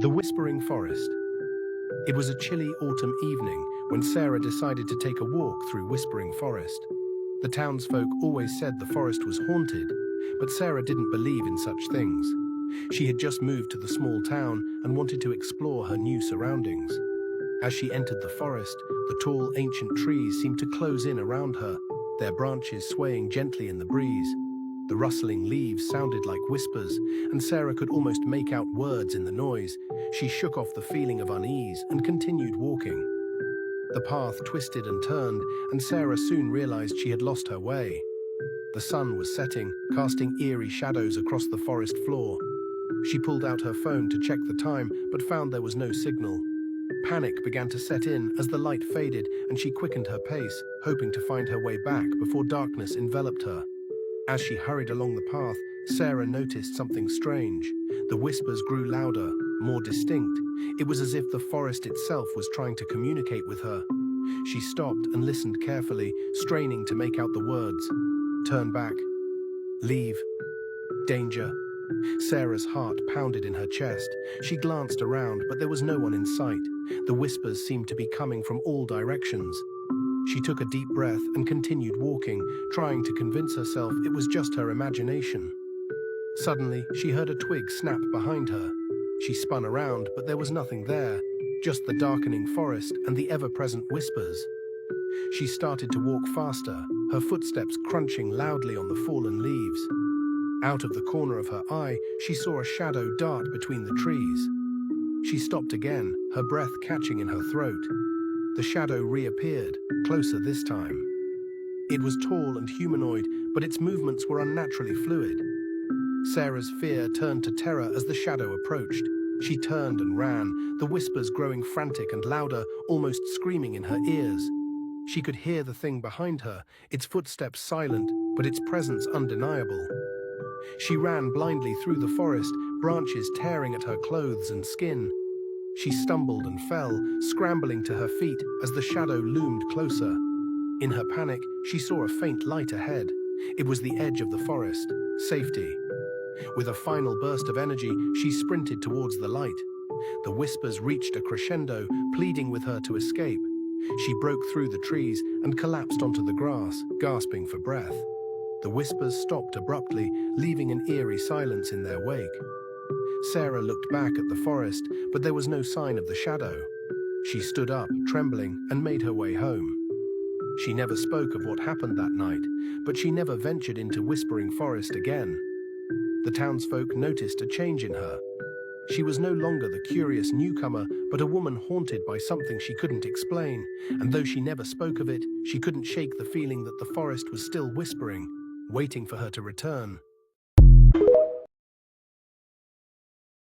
The Whispering Forest. It was a chilly autumn evening when Sarah decided to take a walk through Whispering Forest. The townsfolk always said the forest was haunted, but Sarah didn't believe in such things. She had just moved to the small town and wanted to explore her new surroundings. As she entered the forest, the tall ancient trees seemed to close in around her, their branches swaying gently in the breeze. The rustling leaves sounded like whispers, and Sarah could almost make out words in the noise. She shook off the feeling of unease and continued walking. The path twisted and turned, and Sarah soon realized she had lost her way. The sun was setting, casting eerie shadows across the forest floor. She pulled out her phone to check the time, but found there was no signal. Panic began to set in as the light faded, and she quickened her pace, hoping to find her way back before darkness enveloped her. As she hurried along the path, Sarah noticed something strange. The whispers grew louder, more distinct. It was as if the forest itself was trying to communicate with her. She stopped and listened carefully, straining to make out the words. Turn back. Leave. Danger. Sarah's heart pounded in her chest. She glanced around, but there was no one in sight. The whispers seemed to be coming from all directions. She took a deep breath and continued walking, trying to convince herself it was just her imagination. Suddenly, she heard a twig snap behind her. She spun around, but there was nothing there, just the darkening forest and the ever-present whispers. She started to walk faster, her footsteps crunching loudly on the fallen leaves. Out of the corner of her eye, she saw a shadow dart between the trees. She stopped again, her breath catching in her throat. The shadow reappeared, closer this time. It was tall and humanoid, but its movements were unnaturally fluid. Sarah's fear turned to terror as the shadow approached. She turned and ran, the whispers growing frantic and louder, almost screaming in her ears. She could hear the thing behind her, its footsteps silent, but its presence undeniable. She ran blindly through the forest, branches tearing at her clothes and skin. She stumbled and fell, scrambling to her feet as the shadow loomed closer. In her panic, she saw a faint light ahead. It was the edge of the forest. Safety. With a final burst of energy, she sprinted towards the light. The whispers reached a crescendo, pleading with her to escape. She broke through the trees and collapsed onto the grass, gasping for breath. The whispers stopped abruptly, leaving an eerie silence in their wake. Sarah looked back at the forest, but there was no sign of the shadow. She stood up, trembling, and made her way home. She never spoke of what happened that night, but she never ventured into Whispering Forest again. The townsfolk noticed a change in her. She was no longer the curious newcomer, but a woman haunted by something she couldn't explain, and though she never spoke of it, she couldn't shake the feeling that the forest was still whispering, waiting for her to return.